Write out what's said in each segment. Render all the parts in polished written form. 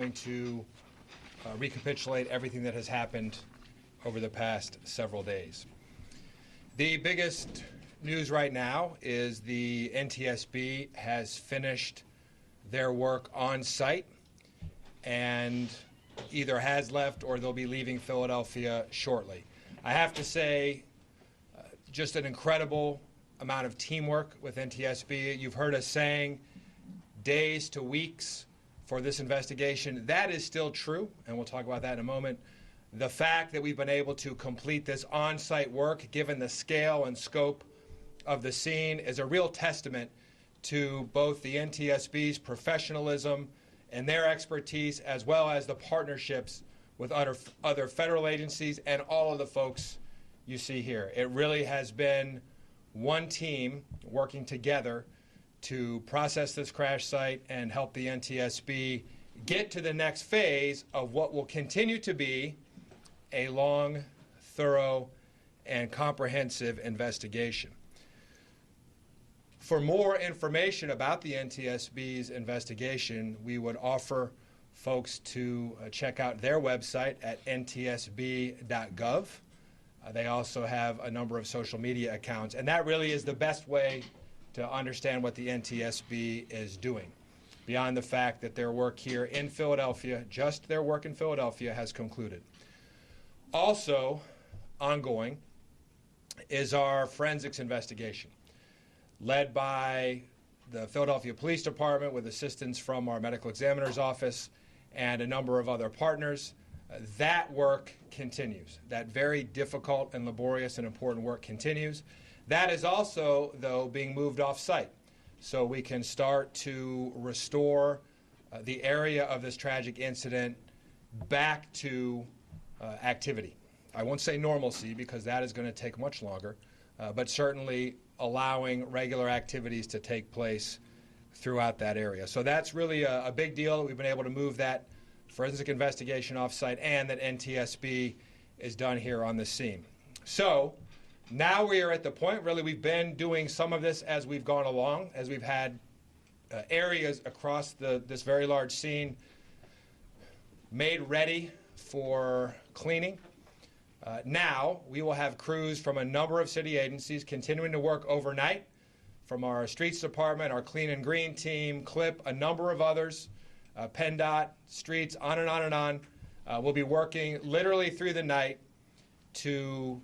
going to recapitulate everything that has happened over the past several days. The biggest news right now is the NTSB has finished their work on site and either has left or they'll be leaving Philadelphia shortly. I have to say, just an incredible amount of teamwork with NTSB. You've heard us saying days to weeks for this investigation. That is still true, and we'll talk about that in a moment. The fact that we've been able to complete this on-site work, given the scale and scope of the scene, is a real testament to both the NTSB's professionalism and their expertise, as well as the partnerships with other federal agencies and all of the folks you see here. It really has been one team working together to process this crash site and help the NTSB get to the next phase of what will continue to be a long, thorough, and comprehensive investigation. For more information about the NTSB's investigation, we would offer folks to check out their website at ntsb.gov. They also have a number of social media accounts, and that really is the best way to understand what the NTSB is doing. Beyond the fact that their work here in Philadelphia, just their work in Philadelphia, has concluded. Also ongoing is our forensics investigation, led by the Philadelphia Police Department with assistance from our medical examiner's office and a number of other partners. That work continues. That very difficult and laborious and important work continues. That is also, though, being moved off-site, so we can start to restore the area of this tragic incident back to activity. I won't say normalcy, because that is going to take much longer, but certainly allowing regular activities to take place throughout that area. So that's really a big deal that we've been able to move that forensic investigation off-site and that NTSB is done here on the scene. So now we are at the point, really, we've been doing some of this as we've gone along, as we've had areas across this very large scene made ready for cleaning. Now we will have crews from a number of city agencies continuing to work overnight, from our streets department, our clean and green team, CLIP, a number of others, PennDOT, streets, on and on and on. We'll be working literally through the night to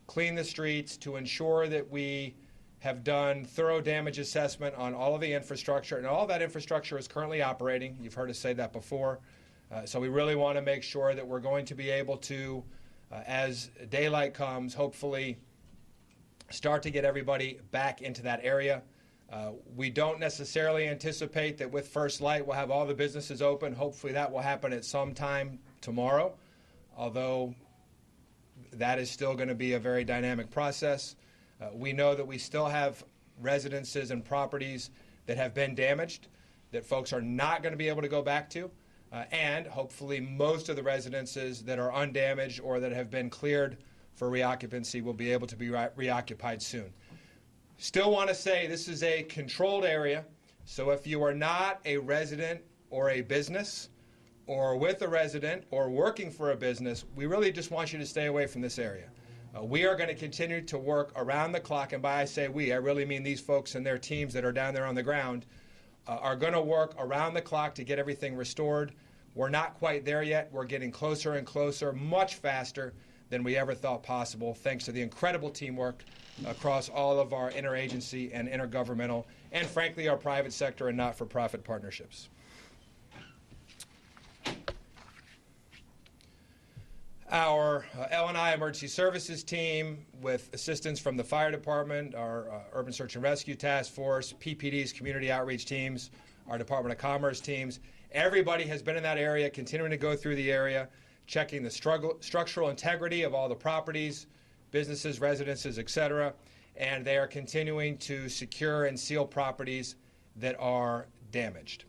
clean the streets, to ensure that we have done thorough damage assessment on all of the infrastructure, and all that infrastructure is currently operating. You've heard us say that before. So we really want to make sure that we're going to be able to, as daylight comes, hopefully start to get everybody back into that area. We don't necessarily anticipate that with first light we'll have all the businesses open. Hopefully that will happen at some time tomorrow, although that is still going to be a very dynamic process. We know that we still have residences and properties that have been damaged that folks are not going to be able to go back to. And hopefully most of the residences that are undamaged or that have been cleared for reoccupancy will be able to be reoccupied soon. Still want to say this is a controlled area, so if you are not a resident or a business or with a resident or working for a business, we really just want you to stay away from this area. We are going to continue to work around the clock, and by I say we, I really mean these folks and their teams that are down there on the ground are going to work around the clock to get everything restored. We're not quite there yet. We're getting closer and closer, much faster than we ever thought possible, thanks to the incredible teamwork across all of our interagency and intergovernmental, and frankly, our private sector and not-for-profit partnerships. Our L&I Emergency Services team, with assistance from the Fire Department, our Urban Search and Rescue Task Force, PPD's Community Outreach teams, our Department of Commerce teams, everybody has been in that area, continuing to go through the area, checking the structural integrity of all the properties, businesses, residences, etc., and they are continuing to secure and seal properties that are damaged.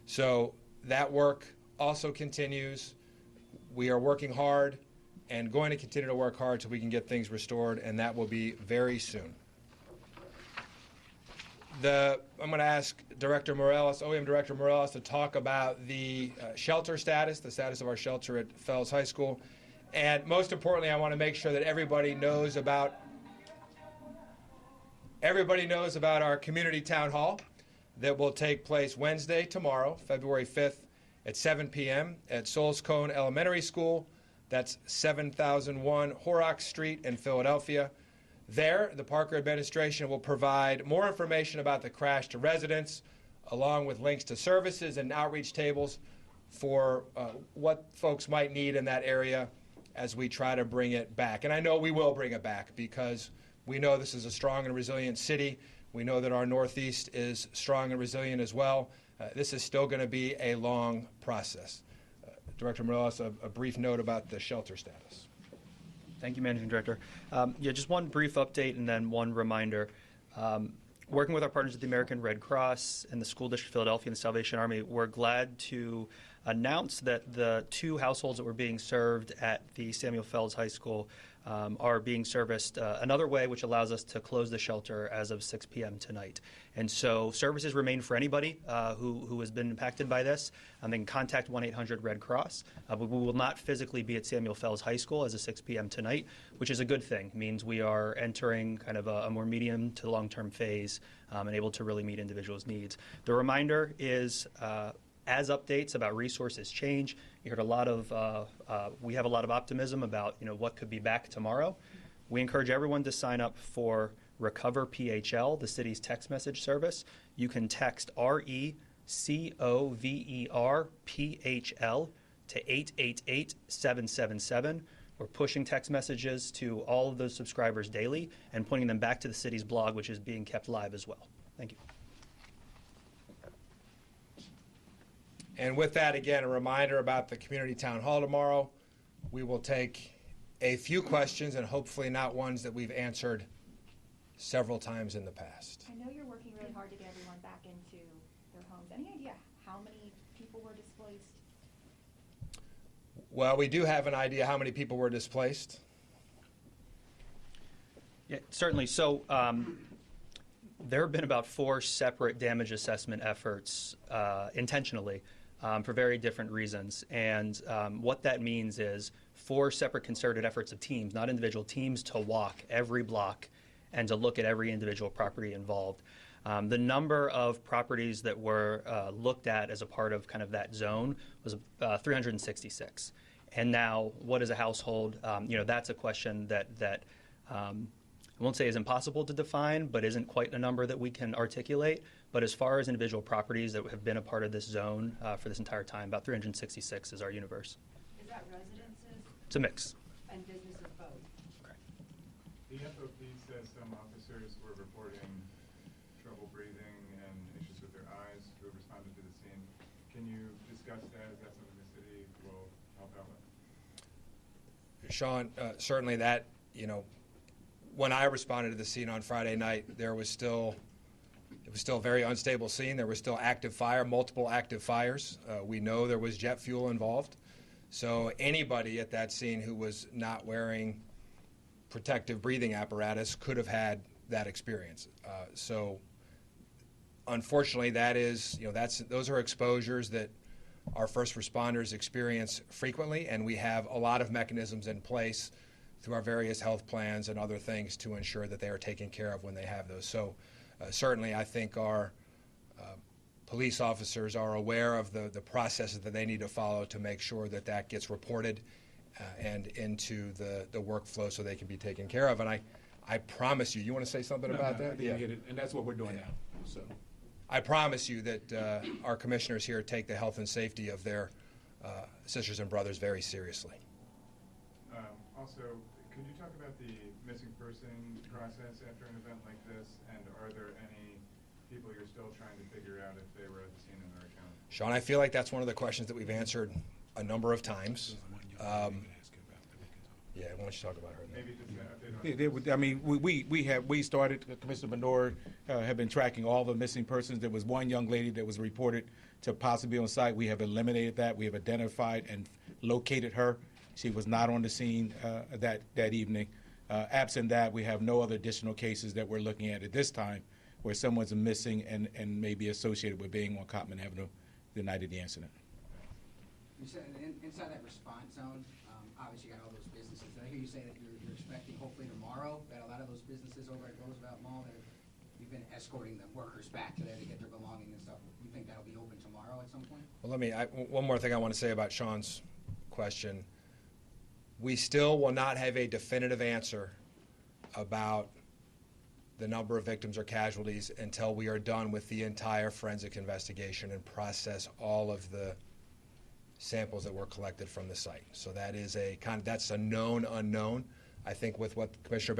So that work also continues. We are working hard and going to continue to work hard so we can get things restored, and that will be very soon. I'm going to ask Director Morales, OEM Director Morales, to talk about the shelter status, the status of our shelter at Fells High School. And most importantly, I want to make sure that everybody knows about our community town hall that will take place Wednesday, tomorrow, February 5th at 7 p.m. at Souls Cone Elementary School. That's 7001 Horrocks Street in Philadelphia. There, the Parker administration will provide more information about the crash to residents, along with links to services and outreach tables for what folks might need in that area as we try to bring it back. And I know we will bring it back because we know this is a strong and resilient city. We know that our Northeast is strong and resilient as well. This is still going to be a long process. Director Morales, a brief note about the shelter status. Thank you, Managing Director. Just one brief update and then one reminder. Working with our partners at the American Red Cross and the School District of Philadelphia and the Salvation Army, we're glad to announce that the 2 households that were being served at the Samuel Fells High School are being serviced another way, which allows us to close the shelter as of 6 p.m. tonight. And so services remain for anybody who has been impacted by this. They can contact 1-800-RED Cross. But we will not physically be at Samuel Fells High School as of 6 p.m. tonight, which is a good thing. It means we are entering kind of a more medium to long-term phase and able to really meet individuals' needs. The reminder is as updates about resources change, you heard a lot of, we have a lot of optimism about what could be back tomorrow. We encourage everyone to sign up for Recover PHL, the city's text message service. You can text RECOVER PHL to 888-777. We're pushing text messages to all of those subscribers daily and pointing them back to the city's blog, which is being kept live as well. Thank you. And with that, again, a reminder about the community town hall tomorrow. We will take a few questions and hopefully not ones that we've answered several times in the past. I know you're working really hard to get everyone back into their homes. Any idea how many people were displaced? Well, we do have an idea how many people were displaced. Yeah, certainly. So there have been about 4 separate damage assessment efforts intentionally for very different reasons. And what that means is 4 separate concerted efforts of teams, not individual teams, to walk every block and to look at every individual property involved. The number of properties that were looked at as a part of kind of that zone was 366. And now, what is a household? That's a question that I won't say is impossible to define, but isn't quite a number that we can articulate. But as far as individual properties that have been a part of this zone for this entire time, about 366 is our universe. Is that residences? It's a mix. And businesses both? Correct. The FOP says some officers were reporting trouble breathing and issues with their eyes who have responded to the scene. Can you discuss that? Is that something the city will help out with? Sean, certainly that, when I responded to the scene on Friday night, it was still a very unstable scene. There was still active fire, multiple active fires. We know there was jet fuel involved. So anybody at that scene who was not wearing protective breathing apparatus could have had that experience. So unfortunately, those are exposures that our first responders experience frequently, and we have a lot of mechanisms in place through our various health plans and other things to ensure that they are taken care of when they have those. So certainly I think our police officers are aware of the processes that they need to follow to make sure that that gets reported and into the workflow so they can be taken care of. And I promise you want to say something about that? Yeah, and that's what we're doing now. So I promise you that our commissioners here take the health and safety of their sisters and brothers very seriously. Also, could you talk about the missing person process after an event like this, and are there any people you're still trying to figure out if they were at the scene in their account? Sean, I feel like that's one of the questions that we've answered a number of times. Yeah, why don't you talk about her? Maybe just an update on I mean, we started, Commissioner Benor have been tracking all the missing persons. There was one young lady that was reported to possibly be on site. We have eliminated that. We have identified and located her. She was not on the scene that evening. Absent that, we have no other additional cases that we're looking at this time. where someone's missing and may be associated with being on Cottman Avenue the night of the incident. You said inside that response zone, obviously you got all those businesses. Did I hear you say that you're expecting hopefully tomorrow that a lot of those businesses over at Roosevelt Mall that you've been escorting the workers back to there to get their belongings and stuff, you think that'll be open tomorrow at some point? Well, one more thing I want to say about Sean's question. We still will not have a definitive answer about the number of victims or casualties until we are done with the entire forensic investigation and process all of the samples that were collected from the site. So that is that's a known unknown. I think with what Commissioner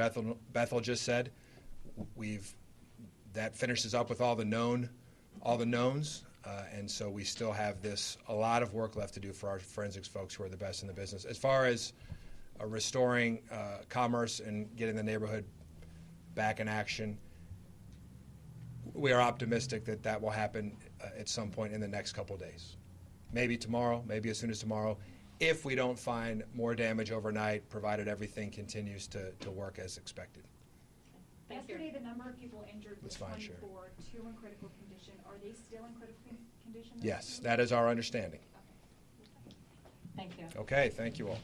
Bethel just said, that finishes up with all the knowns, and so we still have a lot of work left to do for our forensics folks who are the best in the business. As far as restoring commerce and getting the neighborhood back in action, we are optimistic that will happen at some point in the next couple of days. Maybe tomorrow, maybe as soon as tomorrow, if we don't find more damage overnight, provided everything continues to work as expected. Yesterday, the number of people injured was That's fine, 24, sure. 2 in critical condition. Are they still in critical condition? Yes, that is our understanding. Okay. Thank you. Okay, thank you all.